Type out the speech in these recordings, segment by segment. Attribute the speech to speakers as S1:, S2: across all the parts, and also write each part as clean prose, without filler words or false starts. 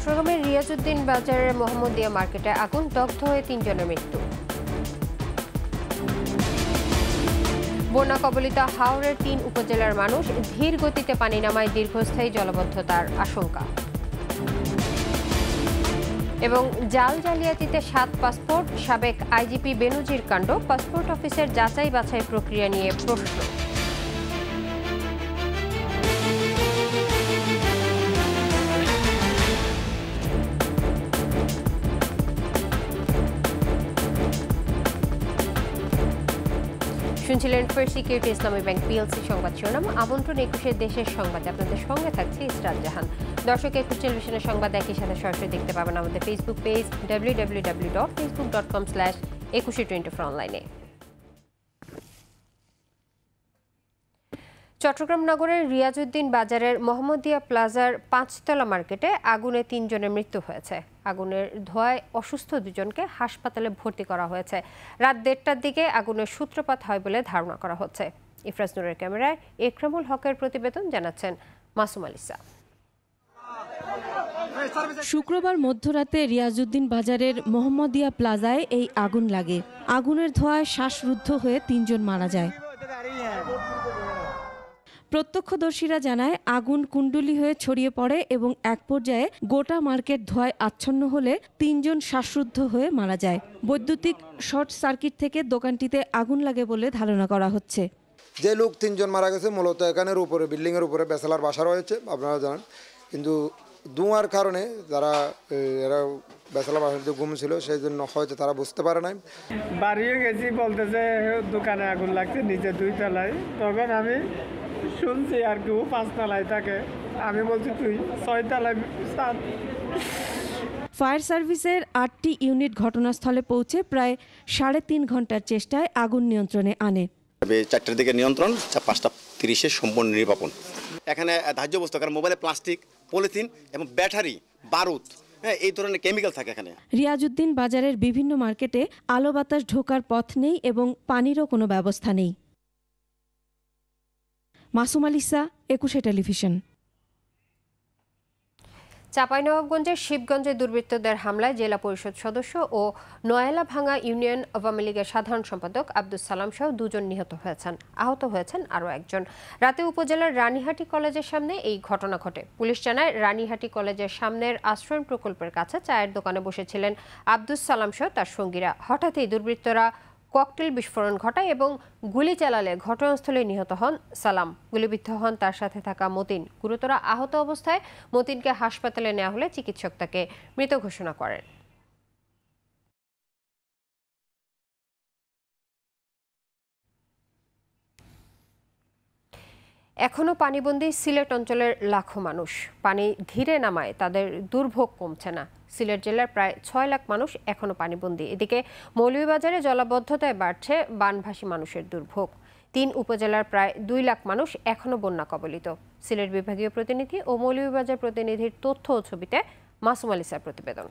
S1: চট্টগ্রামের রিয়াজউদ্দিন বাজারের মোহাম্মদিয়া মার্কেটে আগুন, দগ্ধ হয়ে ৩ জনের মৃত্যু। বন্যা কবলিত হাওরের ৩ উপজেলার মানুষ, ধীর গতিতে পানি নামায় দীর্ঘস্থায়ী জলাবদ্ধতার আশঙ্কা। এবং জাল জালিয়াতিতে ৭ পাসপোর্ট, সাবেক আইজিপি বেনজির কাণ্ড, পাসপোর্ট অফিসের যাচাই বাছাই প্রক্রিয়া নিয়ে প্রশ্ন। শুনছিলেন ফার্স্ট সিকিউরিটি ইসলামী ব্যাংক পিএলসি সংবাদ শিরোনাম। আমন্ত্রণ ২১ দেশের সংবাদে আপনাদের সঙ্গে থাকছে ইসরাত জাহান। দর্শক, ২১ টেলিভিশনের সংবাদ একই সাথে সরাসরি দেখতে পাবেন আমাদের ফেসবুক পেজ www.facebook.com/2124 অনলাইনে। চট্টগ্রাম নগরের রিয়াজউদ্দিন বাজারের মোহাম্মদিয়া প্লাজার ৫তলা মার্কেটে আগুনে ৩ জনের মৃত্যু হয়েছে। আগুনের ধোঁয়ায় অসুস্থ ২ জনকে হাসপাতালে ভর্তি করা হয়েছে। রাত ১:৩০টার দিকে আগুনের সূত্রপাত হয় বলে ধারণা করা হচ্ছে। ইফরাজ নূরের ক্যামেরায় একরামুল হকের প্রতিবেদন, জানাচ্ছেন মাসুম আলিসা।
S2: শুক্রবার মধ্যরাতে রিয়াজউদ্দিন বাজারের মোহাম্মদিয়া প্লাজায় এই আগুন লাগে। আগুনের ধোঁয়ায় শ্বাসরুদ্ধ হয়ে ৩ জন মারা যায়। প্রত্যক্ষদর্শীরা জানায়, আগুন কুণ্ডলী হয়ে ছড়িয়ে পড়ে এবং এক পর্যায়ে গোটা মার্কেট ধোঁয়ায় আচ্ছন্ন হলে ৩ জন শ্বাসরুদ্ধ হয়ে মারা যায়। বৈদ্যুতিক শর্ট সার্কিট থেকে দোকানটিতে আগুন লাগে বলে ধারণা করা হচ্ছে।
S3: যে লোক ৩ জন মারা গেছে মূলত এখানের উপরে, বিল্ডিংয়ের উপরে বেসালার বাসা রয়েছে, আপনারা জানেন। কিন্তু ধোঁয়ার কারণে এরা বেসালা বাসাতে ঘুম ছিল, সেই জন্য হয়তো তারা বুঝতে পারে নাই।
S4: বাড়িও গেছি, বলতেছে দোকানে আগুন লাগছে নিচে 2 তলায়। তখন আমি শুনছি আর কেউ 5 তলায় থাকে, আমি বলছি তুই 6 তলায়।
S2: ফায়ার সার্ভিসের 8টি ইউনিট ঘটনাস্থলে পৌঁছে প্রায় 3.5 ঘন্টার চেষ্টায় আগুন নিয়ন্ত্রণে আনে।
S5: 4টার দিকে নিয়ন্ত্রণ, 5:30 সম্পূর্ণ নির্বাপন। এখানে ধার্য বস্তু, কারণ মোবাইলে প্লাস্টিক, পলিথিন এবং ব্যাটারি, বারুদ, এই ধরনের কেমিক্যাল থাকে এখানে।
S2: রিয়াজউদ্দিন বাজারের বিভিন্ন মার্কেটে আলো বাতাস ঢোকার পথ নেই এবং পানিরও কোনো ব্যবস্থা নেই। মাসুম আলিসা, 21 টেলিভিশন।
S1: চাঁপাইনবাবগঞ্জের শিবগঞ্জে দুর্বৃত্তদের হামলায় জেলা পরিষদ সদস্য ও নয়ালাভাঙ্গা ইউনিয়ন আওয়ামী লীগের সাধারণ সম্পাদক আব্দুস সালাম সহ 2 জন নিহত হয়েছেন। আহত হয়েছেন আরও একজন। রাতে উপজেলার রানীহাটি কলেজের সামনে এই ঘটনা ঘটে। পুলিশ জানায়, রানীহাটি কলেজের সামনের আশ্রয়ণ প্রকল্পের কাছে চায়ের দোকানে বসেছিলেন আব্দুস সালাম সহ তার সঙ্গীরা। হঠাৎই দুর্বৃত্তরা ককটেল বিস্ফোরণ ঘটায় এবং গুলি চালালে ঘটনাস্থলে নিহত হন সালাম। গুলিবিদ্ধ হন তার সাথে থাকা মতিন। গুরুতর আহত অবস্থায় মতিনকে হাসপাতালে নেওয়া হলে চিকিৎসক তাকে মৃত ঘোষণা করেন। এখনও পানিবন্দী সিলেট অঞ্চলের লাখো মানুষ। পানি ধীরে নামায় তাদের দুর্ভোগ কমছে না। সিলেট জেলার প্রায় 6 লাখ মানুষ এখনও পানিবন্দী। এদিকে মৌলভীবাজারে জলাবদ্ধতায় বাড়ছে বানভাসী মানুষের দুর্ভোগ। 3 উপজেলার প্রায় 2 লাখ মানুষ এখনও বন্যা কবলিত। সিলেট বিভাগীয় প্রতিনিধি ও মৌলভীবাজার প্রতিনিধির তথ্য ও ছবিতে মাসুম আলিসার প্রতিবেদন।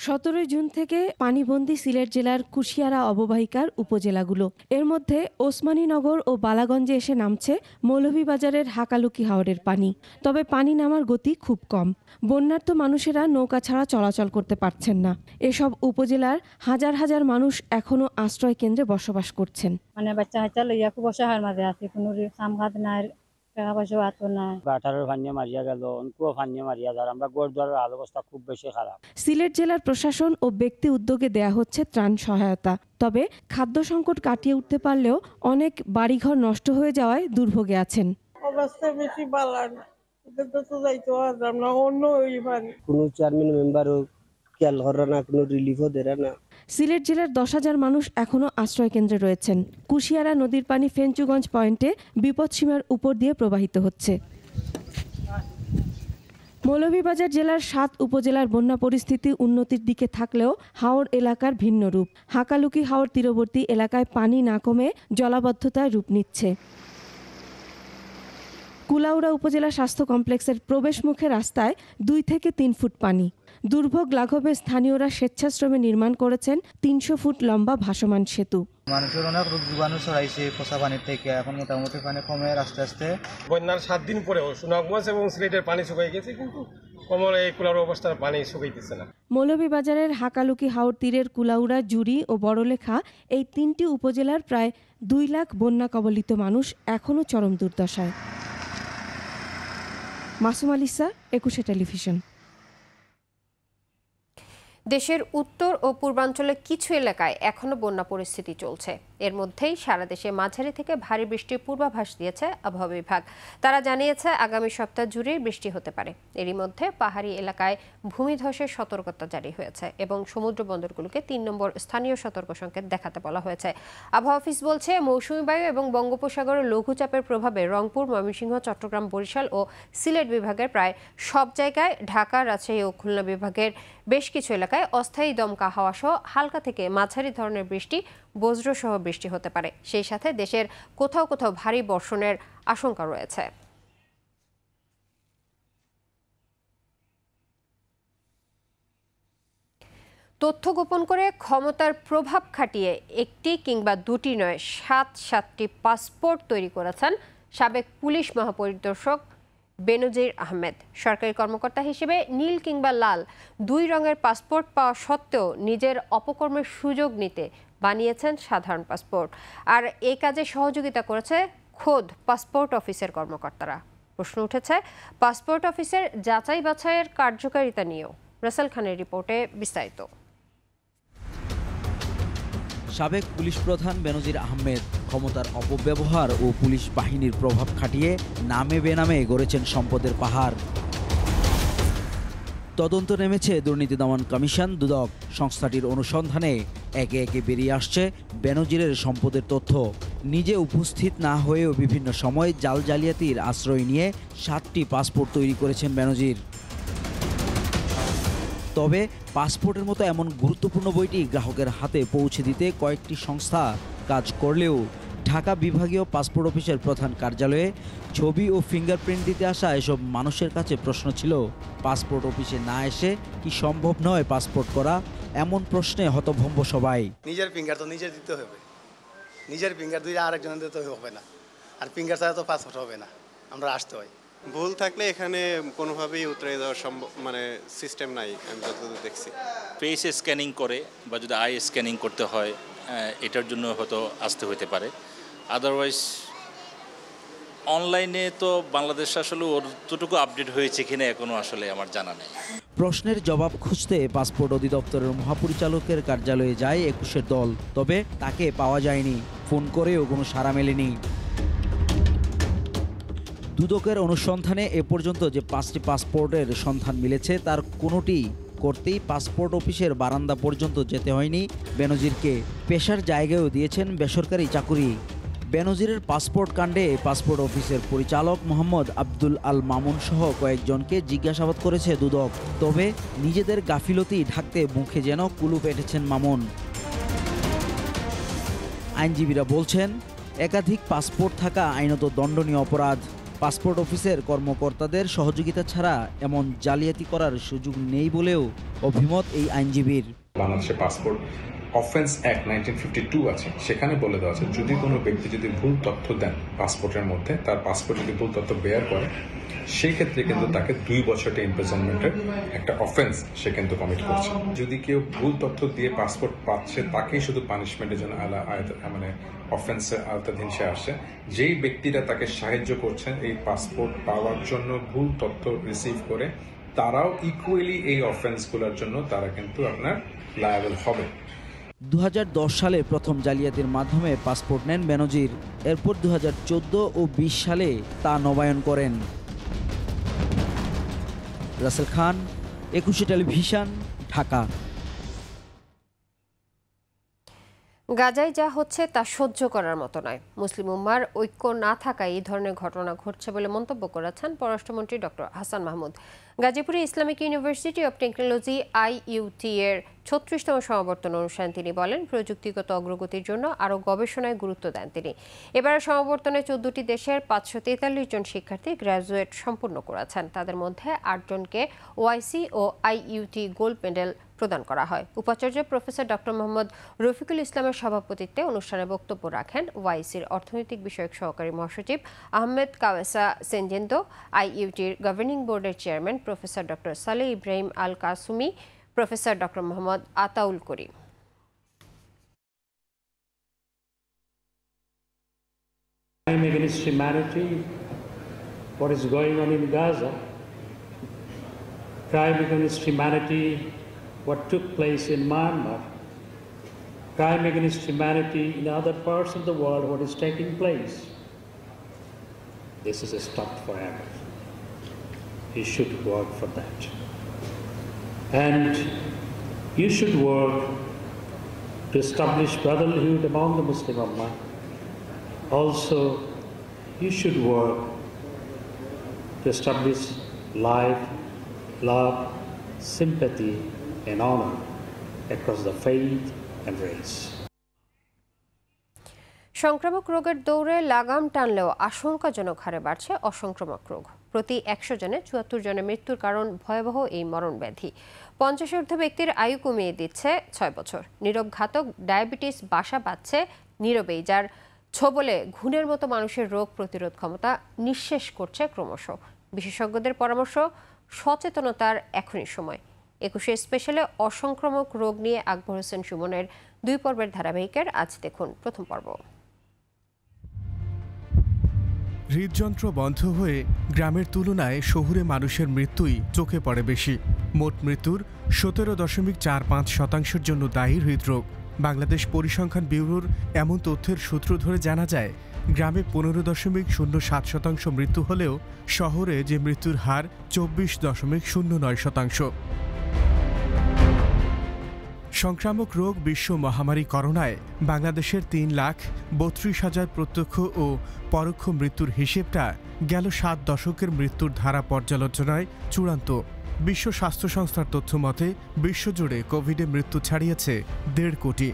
S2: 17 জুন থেকে পানিবন্দী সিলেট জেলার কুশিয়ারা অববাহিকার উপজেলাগুলো। এর মধ্যে ওসমানীনগর ও বালাগঞ্জে এসে নামছে মৌলভীবাজারের হাকালুকি হাওরের পানি। তবে পানি নামার গতি খুব কম। বন্যার্ত মানুষেরা নৌকা ছাড়া চলাচল করতে পারছেন না। এসব উপজেলার হাজার হাজার মানুষ এখনো আশ্রয় কেন্দ্রে বসবাস করছেন।
S6: মানে বাচ্চা হাচ্চা লইয়া খুব অসহায়ের মাঝে আছে, কোনো সামঘাত নাই, টাকা পয়সা হাত নাই। 18 ফান্নিয়া মারিয়া গেল, অনেকও ফান্নিয়া মারিয়া যার, আমরা গড় দুয়ারের হাল অবস্থা খুব বেশি খারাপ।
S2: সিলেট জেলার প্রশাসন ও ব্যক্তি উদ্যোগে দেয়া হচ্ছে ত্রাণ সহায়তা। তবে খাদ্য সংকট কাটিয়ে উঠতে পারলেও অনেক বাড়িঘর নষ্ট হয়ে যাওয়ায় দুর্ভোগে আছেন।
S7: অবস্থা বেশি ভালো না, তো যাইতো আমরা অন্য
S8: কোনো চেয়ারম্যান মেম্বারও খেয়াল করে না, কোনো রিলিফও দেয় না।
S2: সিলেট জেলার 10,000 মানুষ এখনো আশ্রয় কেন্দ্রে রয়েছেন। কুশিয়ারা নদীর পানি ফেঞ্চুগঞ্জ পয়েন্টে বিপদসীমার উপর দিয়ে প্রবাহিত হচ্ছে। মৌলভীবাজার জেলার 7 উপজেলার বন্যা পরিস্থিতি উন্নতির দিকে থাকলেও হাওর এলাকার ভিন্ন রূপ। হাকালুকি হাওর তীরবর্তী এলাকায় পানি না কমে জলাবদ্ধতায় রূপ নিচ্ছে। কুলাউড়া উপজেলা স্বাস্থ্য কমপ্লেক্সের প্রবেশমুখে রাস্তায় 2 থেকে 3 ফুট পানি। দুর্ভোগ লাঘবে স্থানীয়রা স্বেচ্ছাশ্রমে নির্মাণ করেছেন 300 ফুট লম্বা ভাসমান সেতু।
S9: মানুষের অনেক রোগ জীবাণু ছড়াইছে পচা পানির থেকে, এখন মোটামুটি পানি কমে আস্তে আস্তে।
S4: বন্যার 7 দিন পরেও সুনামগঞ্জ এবং সিলেটের পানি শুকিয়ে গেছে, কিন্তু কমল এই কুলার অবস্থার পানি শুকাইতেছে না।
S2: মৌলভীবাজারের হাকালুকি হাওর তীরের কুলাউড়া, জুড়ি ও বড়লেখা এই 3টি উপজেলার প্রায় 2 লাখ বন্যা কবলিত মানুষ এখনও চরম দুর্দশায়। মাসুম আলিসা, 21 টেলিভিশন।
S1: দেশের উত্তর ও পূর্বাঞ্চলের কিছু এলাকায় এখনো বন্যা পরিস্থিতি চলছে। এর মধ্যেই সারা দেশে মাঝারি থেকে ভারী বৃষ্টির পূর্বাভাস দিয়েছে আবহাওয়া বিভাগ। তারা জানিয়েছে আগামী সপ্তাহ জুড়ে বৃষ্টি হতে পারে। এরই মধ্যে পাহাড়ি এলাকায় ভূমিধসের সতর্কতা জারি হয়েছে এবং সমুদ্র বন্দরগুলোকে 3 নম্বর স্থানীয় সতর্ক সংকেত দেখাতে বলা হয়েছে। আবহাওয়া অফিস বলছে, মৌসুমী বায়ু এবং বঙ্গোপসাগরের লঘুচাপের প্রভাবে রংপুর, ময়মনসিংহ, চট্টগ্রাম, বরিশাল ও সিলেট বিভাগের প্রায় সব জায়গায়, ঢাকা, রাজশাহী ও খুলনা বিভাগের বেশ কিছু এলাকায় অস্থায়ী দমকা হাওয়া সহ হালকা থেকে মাঝারি ধরনের বৃষ্টি, বজ্রসহ বৃষ্টি হতে পারে। সেই সাথে দেশের কোথাও কোথাও ভারী বর্ষণের আশঙ্কা রয়েছে। তথ্য গোপন করে ক্ষমতার প্রভাব খাটিয়ে একটি কিংবা দুটি নয় 7টি পাসপোর্ট তৈরি করেছেন সাবেক পুলিশ মহাপরিদর্শক বেনজির আহমেদ। সরকারি কর্মকর্তা হিসেবে নীল কিংবা লাল 2 রঙের পাসপোর্ট পাওয়া সত্ত্বেও নিজের অপকর্মের সুযোগ নিতে বানিয়েছেন সাধারণ পাসপোর্ট। আর এই কাজে সহযোগিতা করেছে খোদ পাসপোর্ট অফিসের কর্মকর্তারা। প্রশ্ন উঠেছে পাসপোর্ট অফিসের যাচাই বাছাইয়ের কার্যকারিতা নিয়েও। রাসেল খানের রিপোর্টে বিস্তারিত।
S10: সাবেক পুলিশ প্রধান বেনজির আহমেদ ক্ষমতার অপব্যবহার ও পুলিশ বাহিনীর প্রভাব খাটিয়ে নামে বেনামে গড়েছেন সম্পদের পাহাড়। তদন্ত নেমেছে দুর্নীতি দমন কমিশন দুদক। সংস্থাটির অনুসন্ধানে একে একে বেরিয়ে আসছে বেনজিরের সম্পদের তথ্য। নিজে উপস্থিত না হয়েও বিভিন্ন সময় জাল জালিয়াতির আশ্রয় নিয়ে 7টি পাসপোর্ট তৈরি করেছেন বেনজির। তবে পাসপোর্টের মতো এমন গুরুত্বপূর্ণ বইটি গ্রাহকের হাতে পৌঁছে দিতে কয়েকটি সংস্থা কাজ করলেও ঢাকা বিভাগীয় পাসপোর্ট অফিসের প্রধান কার্যালয়ে ছবি ও ফিঙ্গারপ্রিন্ট দিতে আসা এসব মানুষের কাছে প্রশ্ন ছিল, পাসপোর্ট অফিসে না এসে কি সম্ভব নয় পাসপোর্ট করা? এমন প্রশ্নে হতভম্ব সবাই।
S11: নিজের ফিঙ্গার তো নিজে দিতে হবে, নিজের ফিঙ্গার দিয়ে আরেকজনের দিতে হবে না, আর ফিঙ্গার ছাড়া তো পাসপোর্ট হবে না, আমরা আসতে হয়।
S12: ভুল থাকলে এখানে কোনোভাবেই উতরে দেওয়ার সিস্টেম নাই, আমি যতদূর দেখছি।
S13: ফেস স্ক্যানিং করে বা যদি আই স্ক্যানিং করতে হয় এটার জন্য হয়তো আসতে হতে পারে। আদারওয়াইজ অনলাইনে তো বাংলাদেশ আসলে অতটুকু আপডেট হয়েছে কিনা এখনো আসলে আমার জানা নেই।
S10: প্রশ্নের জবাব খুঁজতে পাসপোর্ট অধিদপ্তরের মহাপরিচালকের কার্যালয়ে যায় 21-এর দল, তবে তাকে পাওয়া যায়নি। ফোন করেও কোনো সাড়া মেলেনি। দুদকের অনুসন্ধানে এ পর্যন্ত যে 5টি পাসপোর্টের সন্ধান মিলেছে তার কোনোটি করতেই পাসপোর্ট অফিসের বারান্দা পর্যন্ত যেতে হয়নি বেনজিরকে। পেশার জায়গায়ও দিয়েছেন বেসরকারি চাকুরি। বেনজিরের পাসপোর্ট কাণ্ডে পাসপোর্ট অফিসের পরিচালক মোহাম্মদ আব্দুল আল মামুন সহ কয়েকজনকে জিজ্ঞাসাবাদ করেছে দুদক। তবে নিজেদের গাফিলতি ঢাকতে মুখে যেন কুলুপ এঁটেছেন মামুন। আইনজীবীরা বলছেন, একাধিক পাসপোর্ট থাকা আইনত দণ্ডনীয় অপরাধ। পাসপোর্ট অফিসের কর্মকর্তাদের সহযোগিতা ছাড়া এমন জালিয়াতি করার সুযোগ নেই বলেও অভিমত এই আইনজীবীর।
S14: বাংলাদেশের পাসপোর্ট অফেন্স অ্যাক্ট 1952 আছে, সেখানে বলে দেওয়া আছে যদি কোনো ব্যক্তি যদি ভুল তথ্য দেন পাসপোর্টের মধ্যে, তার পাসপোর্ট যদি ভুল তথ্য বেয়ার করে, সেই ক্ষেত্রে কিন্তু তাকে 2 বছরের ইমপ্রিজনমেন্টের একটা অফেন্স সে কিন্তু কমিট করছে। যদি কেউ ভুল তথ্য দিয়ে পাসপোর্ট পাচ্ছে তাকেই শুধু পানিশমেন্টের জন্য মানে অফেন্সের আওতাধীন সে আসে। যেই ব্যক্তিরা তাকে সাহায্য করছেন এই পাসপোর্ট পাওয়ার জন্য ভুল তথ্য রিসিভ করে, তারাও ইকুয়ালি এই অফেন্সগুলোর জন্য তারা কিন্তু আপনার লায়াবল হবে।
S10: 2010 সালে প্রথম জালিয়াতির মাধ্যমে পাসপোর্ট নেন বেনজির। এরপর 2014 ও 20 সালে তা নবায়ন করেন। রাসেল খান, 21 টেলিভিশন, ঢাকা।
S1: গাজায় যা হচ্ছে তা সহ্য করার মতো নয়। মুসলিম উম্মার ঐক্য না থাকায় এই ধরনের ঘটনা ঘটছে বলে মন্তব্য করেছেন পররাষ্ট্রমন্ত্রী ডক্টর হাসান মাহমুদ। গাজীপুরে Islamic university of technology IUT এর 36তম সমাবর্তন অনুষ্ঠানে তিনি বলেন, প্রযুক্তিগত অগ্রগতির জন্য আরও গবেষণায় গুরুত্ব দেন তিনি। এবারের সমাবর্তনে 14টি দেশের 543 জন শিক্ষার্থী গ্র্যাজুয়েট সম্পূর্ণ করেছেন। তাদের মধ্যে 8 জনকে OIC ও IUT গোল্ড মেডেল প্রদান করা হয়। উপাচার্য প্রফেসর ডক্টর মোহাম্মদ রফিকুল ইসলামের সভাপতিত্বে অনুষ্ঠানে বক্তব্য রাখেন OICর অর্থনৈতিক বিষয়ক সহকারী মহাসচিব আহমেদ কাওয়েসা সেনজেন্দো, IUTর গভর্নিং বোর্ডের chairman professor doctor Saleh Ibrahim Al Qasimi, professor doctor Mohammad Ataul Karim.
S15: Crime against humanity, what is going on in Gaza, crime against humanity, what took place in Myanmar, crime against humanity in other parts of the world, what is taking place. This is a stop forever. You should work for that. And you should work to establish brotherhood among the Muslim Ummah. Also, you should work to establish life, love, sympathy, and honor across the faith and race.
S1: সংক্রামক রোগের দৌড়ে লাগাম টানলেও আশঙ্কাজনক হারে বাড়ছে অসংক্রামক রোগ। প্রতি 100 জনে 74 জনের মৃত্যুর কারণ ভয়াবহ এই মরণ ব্যাধি। 50 ব্যক্তির আয়ু কমিয়ে দিচ্ছে 6 বছর। নীরব ঘাতক ডায়াবেটিস বাসা বাঁধছে নীরবেই, যার ছোবলে ঘুণের মতো মানুষের রোগ প্রতিরোধ ক্ষমতা নিঃশেষ করছে ক্রমশ। বিশেষজ্ঞদের পরামর্শ, সচেতনতার এখনই সময়। 21শে স্পেশালে অসংক্রামক রোগ নিয়ে আকবর হোসেন সুমনের 2 পর্বের ধারাবাহিকের আজ দেখুন প্রথম পর্ব।
S16: হৃদযন্ত্র বন্ধ হয়ে গ্রামের তুলনায় শহুরে মানুষের মৃত্যুই চোখে পড়ে বেশি। মোট মৃত্যুর 17.45% জন্য দায়ী হৃদরোগ। বাংলাদেশ পরিসংখ্যান ব্যুরোর এমন তথ্যের সূত্র ধরে জানা যায়, গ্রামে 15.07% মৃত্যু হলেও শহরে যে মৃত্যুর হার 24.09%। সংক্রামক রোগ বিশ্ব মহামারী করোনায় বাংলাদেশের 3,32,000 প্রত্যক্ষ ও পরোক্ষ মৃত্যুর হিসেবটা গেল 7 দশকের মৃত্যুর ধারা পর্যালোচনায় চূড়ান্ত। বিশ্ব স্বাস্থ্য সংস্থার তথ্য মতে বিশ্বজুড়ে কোভিডে মৃত্যু ছাড়িয়েছে 1.5 কোটি।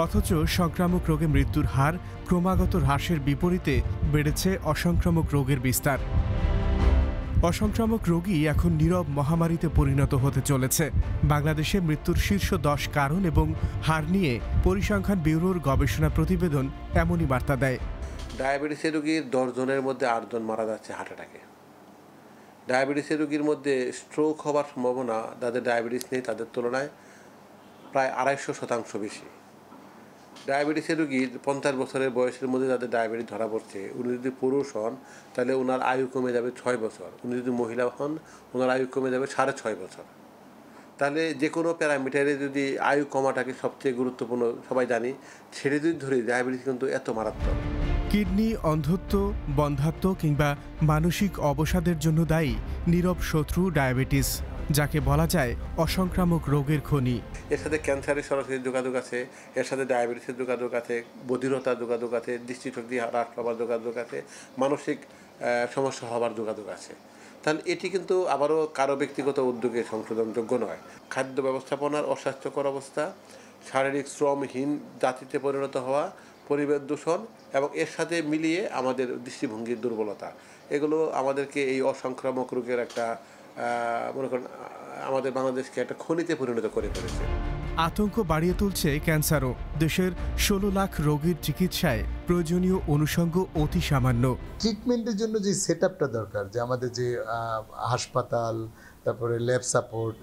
S16: অথচ সংক্রামক রোগে মৃত্যুর হার ক্রমাগত হ্রাসের বিপরীতে বেড়েছে অসংক্রামক রোগের বিস্তার। অসংক্রামক রোগই এখন নীরব মহামারীতে পরিণত হতে চলেছে। বাংলাদেশে মৃত্যুর শীর্ষ 10 কারণ এবং হার নিয়ে পরিসংখ্যান ব্যুরোর গবেষণা প্রতিবেদন এমনই বার্তা দেয়।
S17: ডায়াবেটিসের রোগীর 10 জনের মধ্যে 8 জন মারা যাচ্ছে হার্ট অ্যাটাকে। ডায়াবেটিসের রোগীর মধ্যে স্ট্রোক হওয়ার সম্ভাবনা যাদের ডায়াবেটিস নেই তাদের তুলনায় প্রায় 250% বেশি। ডায়াবেটিসের রোগী 50 বছরের বয়সের মধ্যে যাদের ডায়াবেটিস ধরা পড়ছে, উনি যদি পুরুষ হন তাহলে ওনার আয়ু কমে যাবে 6 বছর। উনি যদি মহিলা হন ওনার আয়ু কমে যাবে 6.5 বছর। তাহলে যে কোনো প্যারামিটারে যদি আয়ু কমাটাকে সবচেয়ে গুরুত্বপূর্ণ সবাই জানি, ছেড়ে যদি ধরি ডায়াবেটিস কিন্তু এত মারাত্মক।
S16: কিডনি, অন্ধত্ব, বন্ধ্যাত্ব কিংবা মানসিক অবসাদের জন্য দায়ী নীরব শত্রু ডায়াবেটিস, যাকে বলা যায় অসংক্রামক রোগের খনি।
S17: এর সাথে ক্যান্সারের সরাসরি যোগাযোগ আছে, এর সাথে ডায়াবেটিসের যোগাযোগ আছে, বধিরতার যোগাযোগ আছে, দৃষ্টিশক্তি হ্রাস পাওয়ার যোগাযোগ আছে, মানসিক সমস্যা হওয়ার যোগাযোগ আছে। তাহলে এটি কিন্তু আবারও কারো ব্যক্তিগত উদ্যোগে সংশোধনযোগ্য নয়। খাদ্য ব্যবস্থাপনার অস্বাস্থ্যকর অবস্থা, শারীরিক শ্রমহীন জাতিতে পরিণত হওয়া, পরিবেশ দূষণ এবং এর সাথে মিলিয়ে আমাদের দৃষ্টিভঙ্গির দুর্বলতা, এগুলো আমাদেরকে এই অসংক্রামক রোগের একটা মনে করেন আমাদের বাংলাদেশকে একটা খনিতে পরিণত করে ফেলেছে।
S16: আতঙ্ক বাড়িয়ে তুলছে ক্যান্সারও। দেশের 16 লাখ রোগীর চিকিৎসায় প্রয়োজনীয় অনুষঙ্গ অতি সামান্য।
S18: ট্রিটমেন্টের জন্য যে সেটআপটা দরকার, যে আমাদের যে হাসপাতাল, তারপরে lab support,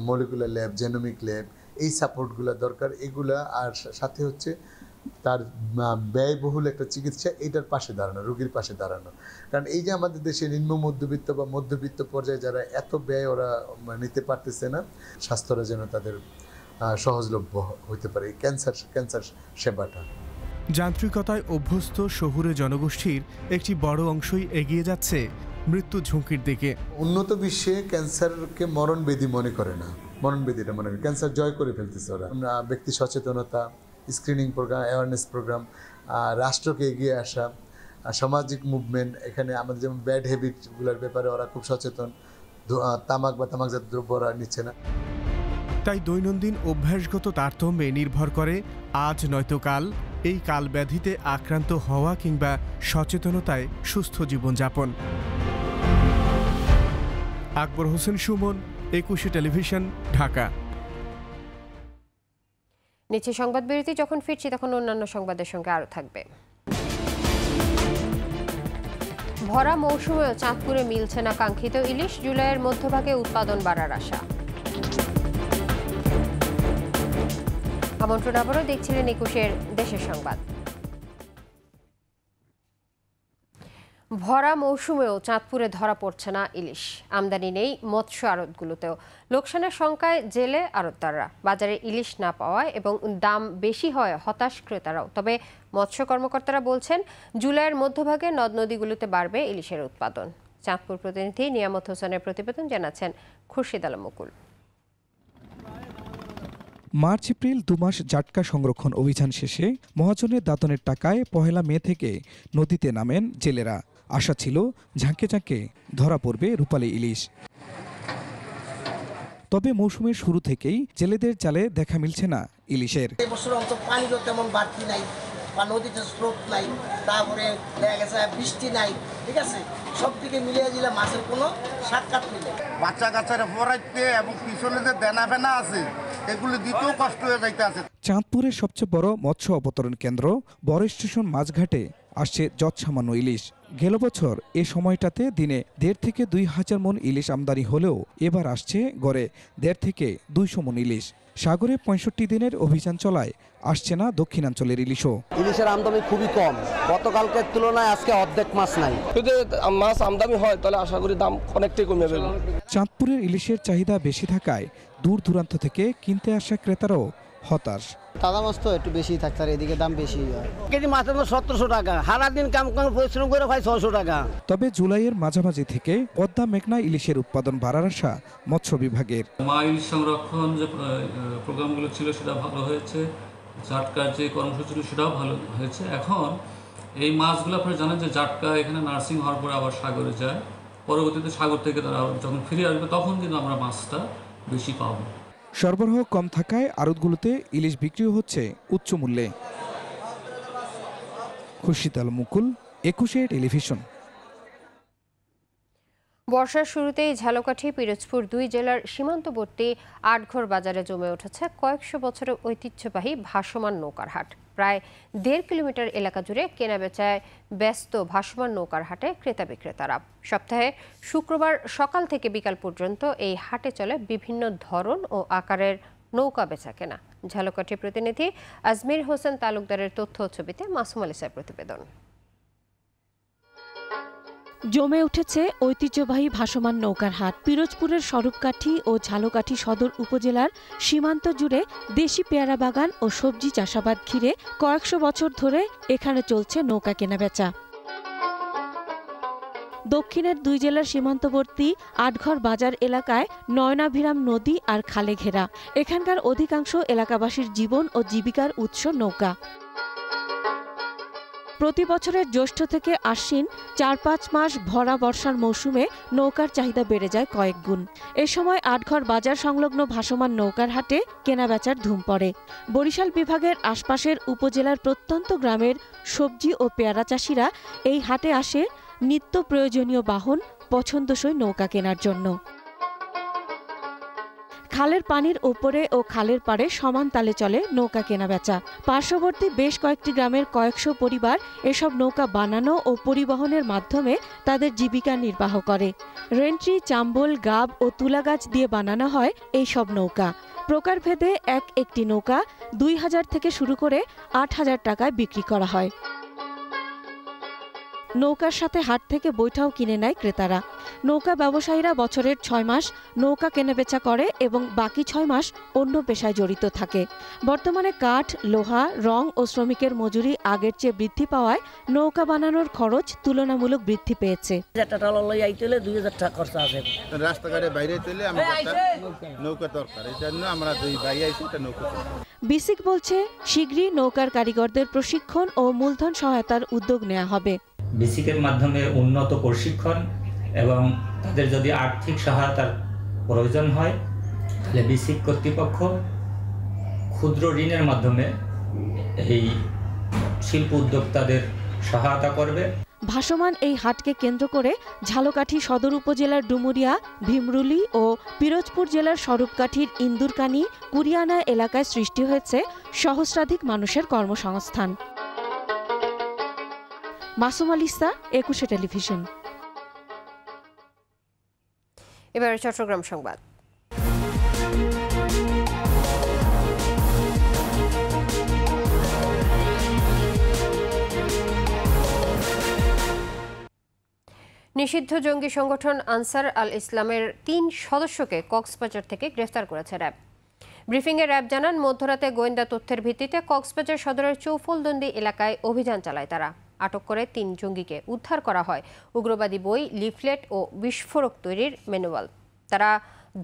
S18: molecular lab, genomic lab, এই সাপোর্টগুলো দরকার। এগুলা আর সাথে হচ্ছে তার ব্যয়বহুল একটা চিকিৎসা, এইটার পাশে দাঁড়ানো, রোগীর পাশে দাঁড়ানো। কারণ এই যে আমাদের দেশে নিম্ন মধ্যবিত্ত বা মধ্যবিত্ত পর্যায়ে যারা এত ব্যয় ওরা নিতে পারতেছে না, স্বাস্থ্যরা যেন তাদের সহজলভ্য হতে পারে এই ক্যান্সার সেবাটা।
S16: যান্ত্রিকতায় অভ্যস্ত শহুরে জনগোষ্ঠীর একটি বড় অংশই এগিয়ে যাচ্ছে মৃত্যু ঝুঁকির দিকে।
S18: উন্নত বিশ্বে ক্যান্সারকে মরণ ব্যাধি মনে করে না, মননবেদিটা মনে করি ক্যান্সার জয় করে ফেলতেছে ওরা। আমরা ব্যক্তি সচেতনতা, স্ক্রিনিং প্রোগ্রাম, অ্যাওয়ারনেস প্রোগ্রাম, রাষ্ট্রকে এগিয়ে আসা, সামাজিক মুভমেন্ট, এখানে আমাদের যেমন ব্যাড হ্যাবিটগুলোর ব্যাপারে ওরা খুব সচেতন, তামাক বা তামাকজাত দ্রব্য ওরা নিচ্ছে না।
S16: তাই দৈনন্দিন অভ্যাসগত তারতম্যে নির্ভর করে আজ নয়তো কাল এই কালব্যাধিতে আক্রান্ত হওয়া কিংবা সচেতনতায় সুস্থ জীবনযাপন। আকবর হোসেন সুমন, 21 টেলিভিশন, ঢাকা।
S1: নিচে সংবাদ বিরতি, যখন ফিরছি তখন অন্যান্য সংবাদের সঙ্গে আরও থাকবে। ভরা মৌসুমেও চাঁদপুরে মিলছে না কাঙ্ক্ষিত ইলিশ, জুলাইয়ের মধ্যভাগে উৎপাদন বাড়ার আশা। আমন্ত্রণ আবারও, দেখছিলেন 21 দেশের সংবাদ। ভরা মৌসুমেও চাঁদপুরে ধরা পড়ছে না ইলিশ, আমদানি নেই মৎস্য আড়তগুলোতেও। লোকসানের শঙ্কায় জেলে আড়তদাররা, বাজারে ইলিশ না পাওয়ায় এবং দাম বেশি হয় হতাশ ক্রেতারাও। তবে মৎস্য কর্মকর্তারা বলছেন জুলাইয়ের মধ্যভাগে নদ নদীগুলোতে বাড়বে ইলিশের উৎপাদন। চাঁদপুর প্রতিনিধি নিয়ামত হোসেনের প্রতিবেদন, জানাচ্ছেন খুরশিদ আলম মুকুল।
S19: মার্চ এপ্রিল 2 মাস জাটকা সংরক্ষণ অভিযান শেষে মহাজনের দাতনের টাকায় 1 মে থেকে নদীতে নামেন জেলেরা। আশা ছিল ঝাঁকে ঝাঁকে ধরা পড়বে রূপালী ইলিশ। তবে মৌসুমের শুরু থেকেই জেলেদের জালে দেখা মিলছে না ইলিশের।
S20: এবছর অন্তত পানিরও তেমন বাড়তি নাই বা নদীতে স্রোত নাই, তারপরে দেখা গেছে বৃষ্টি নাই, ঠিক আছে, সব দিকে মিলিয়ে দিলে মাছের কোনো সাক্ষাৎ মিলে।
S21: বাচ্চা কাচ্চারা পড়াইতে এবং পিছনে যে দেনা ফেনা আছে এগুলো দিতেও কষ্ট হয়ে যাইতে আছে।
S19: চাঁদপুরের সবচেয়ে বড় মৎস্য অবতরণ কেন্দ্র বড় স্টেশন মাছঘাটে আসছে যৎসামান্য ইলিশ। গেল বছর এ সময়টাতে দিনে 1.5 থেকে 2 হাজার মন ইলিশ আমদানি হলেও এবার আসছে গড়ে 1.5 থেকে 200 মন ইলিশ। সাগরে 65 দিনের অভিযান চলায় আসছে না দক্ষিণাঞ্চলের ইলিশও।
S22: ইলিশের আমদানি খুবই কম, গতকালকের তুলনায় আজকে অর্ধেক মাছ নাই।
S23: যদি মাছ আমদানি হয় তাহলে আশা করি দাম অনেকটাই কমে যাবে।
S19: চাঁদপুরের ইলিশের চাহিদা বেশি থাকায় দূর দূরান্ত থেকে কিনতে আসা ক্রেতারাও হতাশ।
S22: তাজা মাছ তো একটু বেশি থাকতে আর এদিকে দাম বেশি হয়। কেজি মাছের 1700 টাকা, সারাদিন কাম পরিশ্রম করে হয় 600 টাকা।
S19: তবে জুলাইয়ের মাঝামাঝি থেকে পদ্মা মেঘনা ইলিশের উৎপাদন বাড়ার আশা মৎস্য বিভাগের।
S24: মা ইলিশ সংরক্ষণ যে প্রোগ্রামগুলো ছিল সেটা ভালো হয়েছে, জাটকার যে কর্মসূচি ছিল সেটাও ভালো হয়েছে। এখন এই মাছগুলো আপনারা জানেন যে জাটকা এখানে নার্সিং হওয়ার পরে আবার সাগরে যায়, পরবর্তীতে সাগর থেকে তারা যখন ফিরে আসবে তখন কিন্তু আমরা মাছটা বেশি পাবো।
S19: সরবরাহ কম থাকায় আড়তগুলোতে ইলিশ বিক্রি হচ্ছে উচ্চ মূল্যে। খুরশিদ আলম মুকুল, 21 টেলিভিশন।
S1: বর্ষার শুরুতেই ঝালকাঠি, পিরোজপুর 2 জেলার সীমান্তবর্তী আটঘর বাজারে জমে উঠেছে কয়েকশো বছরের ঐতিহ্যবাহী ভাসমান নৌকার হাট। প্রায় 1.5 কিলোমিটার এলাকা জুড়ে কেনাবেচায় ব্যস্ত ভাসমান নৌকার হাটে ক্রেতা বিক্রেতারা। সপ্তাহে শুক্রবার সকাল থেকে বিকাল পর্যন্ত এই হাটে চলে বিভিন্ন ধরন ও আকারের নৌকা বেচা কেনা। ঝালকাঠি প্রতিনিধি আজমির হোসেন তালুকদারের তথ্য ছবিতে মাসুম আলিসার প্রতিবেদন।
S2: জমে উঠেছে ঐতিহ্যবাহী ভাসমান নৌকার হাট। পিরোজপুরের স্বরূপকাঠি ও ঝালকাঠি সদর উপজেলার সীমান্ত জুড়ে দেশি পেয়ারা বাগান ও সবজি চাষাবাদ ঘিরে কয়েকশো বছর ধরে এখানে চলছে নৌকা কেনাবেচা। দক্ষিণের 2 জেলার সীমান্তবর্তী আটঘর বাজার এলাকায় নয়নাভিরাম নদী আর খালে ঘেরা। এখানকার অধিকাংশ এলাকাবাসীর জীবন ও জীবিকার উৎস নৌকা। প্রতি বছরের জ্যৈষ্ঠ থেকে আশ্বিন 4-5 মাস ভরা বর্ষার মৌসুমে নৌকার চাহিদা বেড়ে যায় কয়েক গুণ। এ সময় আটঘর বাজার সংলগ্ন ভাসমান নৌকার হাটে কেনাবেচার ধুম পড়ে। বরিশাল বিভাগের আশপাশের উপজেলার প্রত্যন্ত গ্রামের সবজি ও পেয়ারা চাষিরা এই হাটে আসে নিত্য প্রয়োজনীয় বাহন, পছন্দসই নৌকা কেনার জন্য। খালের পানির ওপরে ও খালের পাড়ে সমান তালে চলে নৌকা কেনাবেচা। পার্শ্ববর্তী বেশ কয়েকটি গ্রামের কয়েকশো পরিবার এসব নৌকা বানানো ও পরিবহনের মাধ্যমে তাদের জীবিকা নির্বাহ করে। রেন্ট্রি, চাম্বল, গাব ও তুলা গাছ দিয়ে বানানো হয় এই সব নৌকা। প্রকারভেদে একটি নৌকা 2000 থেকে শুরু করে 8000 টাকায় বিক্রি করা হয়। নৌকার সাথে হাট থেকে বৈঠাও কিনে নেয় ক্রেতারা। নৌকা ব্যবসায়ীরা বছরের 6 মাস নৌকা কেনাবেচা করে এবং বাকি 6 মাস অন্য পেশায় জড়িত থাকে। বর্তমানে কাঠ, লোহা, রং ও শ্রমিকের মজুরি আগের চেয়ে বৃদ্ধি পাওয়ায় নৌকা বানানোর খরচ তুলনামূলক বৃদ্ধি পেয়েছে।
S21: রাস্তাঘাটে বাইরে চলে নৌকা দরকার, এই জন্য আমরা দুই ভাই আইছি একটা নৌকা।
S2: বিসিক বলছে শীঘ্রই নৌকার কারিগরদের প্রশিক্ষণ ও মূলধন সহায়তার উদ্যোগ নেওয়া হবে।
S3: বিসিকের মাধ্যমে উন্নত প্রশিক্ষণ এবং তাদের যদি আর্থিক সহায়তার প্রয়োজন হয় তাহলে বিসিক কর্তৃপক্ষ ক্ষুদ্র ঋণের মাধ্যমে এই শিল্প উদ্যোক্তাদের সহায়তা করবে।
S2: ভাসমান এই হাটকে কেন্দ্র করে ঝালকাঠি সদর উপজেলার ডুমুরিয়া, ভীমরুলি ও পিরোজপুর জেলার স্বরূপকাঠির ইন্দুরকানি, কুরিয়ানা এলাকায় সৃষ্টি হয়েছে সহস্রাধিক মানুষের কর্মসংস্থান। মাসুম আলিসা, একুশে টেলিভিশন।
S1: এবার চট্টগ্রাম সংবাদ। নিষিদ্ধ জঙ্গি সংগঠন আনসার আল ইসলামের 3 সদস্যকে কক্সবাজার থেকে গ্রেফতার করেছে র্যাব। ব্রিফিংয়ে র্যাব জানান, মধ্যরাতে গোয়েন্দা তথ্যের ভিত্তিতে কক্সবাজার সদরের চৌফলদন্দি এলাকায় অভিযান চালায় তারা। আটক করে 3 জঙ্গিকে উদ্ধার করা হয় উগ্রবাদী বই, লিফলেট ও বিস্ফোরক তৈরির ম্যানুয়াল। তারা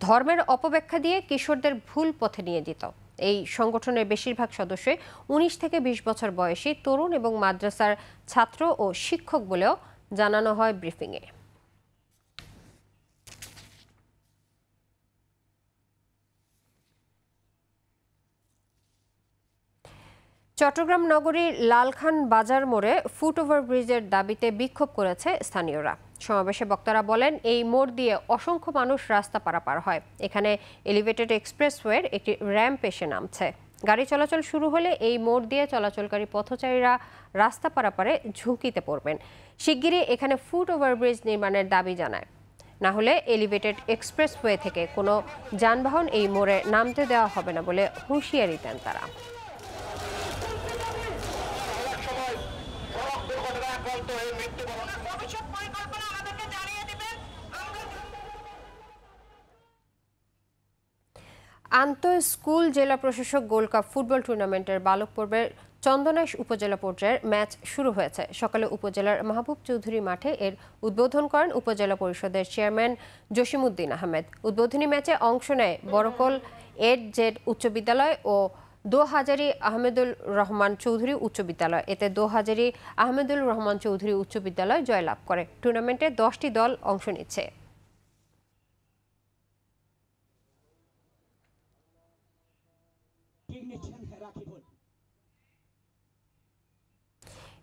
S1: ধর্মের অপব্যাখ্যা দিয়ে কিশোরদের ভুল পথে নিয়ে যেত। এই সংগঠনের বেশিরভাগ সদস্যই 19 থেকে 20 বছর বয়সী তরুণ এবং মাদ্রাসার ছাত্র ও শিক্ষক বলেও জানানো হয় ব্রিফিংয়ে। চট্টগ্রাম নগরীর লালখান বাজার মোড়ে ফুট ওভারব্রিজের দাবিতে বিক্ষোভ করেছে স্থানীয়রা। সমাবেশে বক্তারা বলেন, এই মোড় দিয়ে অসংখ্য মানুষ রাস্তা পারাপার হয়। এখানে এলিভেটেড এক্সপ্রেসওয়ের একটি র্যাম্প এসে নামছে। গাড়ি চলাচল শুরু হলে এই মোড় দিয়ে চলাচলকারী পথচারীরা রাস্তা পারাপারে ঝুঁকিতে পড়বেন। শিগগিরই এখানে ফুট ওভারব্রিজ নির্মাণের দাবি জানায়। না হলে এলিভেটেড এক্সপ্রেসওয়ে থেকে কোনো যানবাহন এই মোড়ে নামতে দেওয়া হবে না বলে হুঁশিয়ারি দেন তারা। আন্তঃ স্কুল জেলা প্রশাসক গোল্ড কাপ ফুটবল টুর্নামেন্টের বালক পর্বের চন্দনাইশ উপজেলা পর্যায়ের ম্যাচ শুরু হয়েছে। সকালে উপজেলার মাহবুব চৌধুরী মাঠে এর উদ্বোধন করেন উপজেলা পরিষদের চেয়ারম্যান জসিমউদ্দিন আহমেদ। উদ্বোধনী ম্যাচে অংশ নেয় বরকল এড-জেড উচ্চ বিদ্যালয় ও দোহাজারি আহমেদুল রহমান চৌধুরী উচ্চ বিদ্যালয়। এতে দোহাজারি আহমেদুল রহমান চৌধুরী উচ্চ বিদ্যালয় জয়লাভ করে। টুর্নামেন্টে 10টি দল অংশ নিচ্ছে।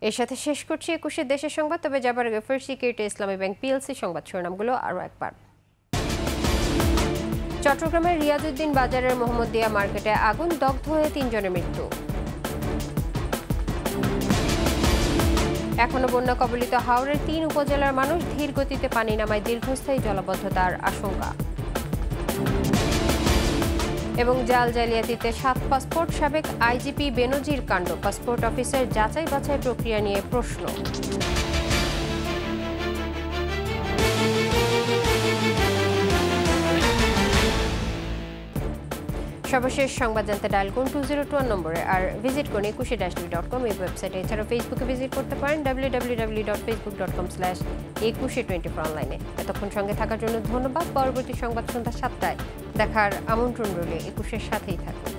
S1: এর সাথে শেষ করছি 21 দেশের সংবাদ। তবে যাবার আগে ফার্স্ট সিকিউরিটি ইসলামী ব্যাংক পিএলসি সংবাদ শিরোনামগুলো আরও একবার। চট্টগ্রামের রিয়াজউদ্দিন বাজারের মোহাম্মদিয়া মার্কেটে আগুন, দগ্ধ হয়ে 3 জনের মৃত্যু। এখনো বন্যা কবলিত হাওরের 3 উপজেলার মানুষ, ধীর গতিতে পানি নামায় দীর্ঘস্থায়ী জলাবদ্ধতার আশঙ্কা। এবং জাল জালিয়াতিতে 7 পাসপোর্ট, সাবেক আইজিপি বেনজির কাণ্ড, পাসপোর্ট অফিসের যাচাই বাছাই প্রক্রিয়া নিয়ে প্রশ্ন। সর্বশেষ সংবাদ জানতে ডায়াল করুন 2021 নম্বরে, আর ভিজিট করুন 21-tv.com এই ওয়েবসাইটে। এছাড়াও ফেসবুকে ভিজিট করতে পারেন www.facebook.com/2124 অনলাইনে। এতক্ষণ সঙ্গে থাকার জন্য ধন্যবাদ। পরবর্তী সংবাদ সন্ধ্যা 7টায় দেখার আমন্ত্রণ রইল। 21-এর সাথেই থাকুন।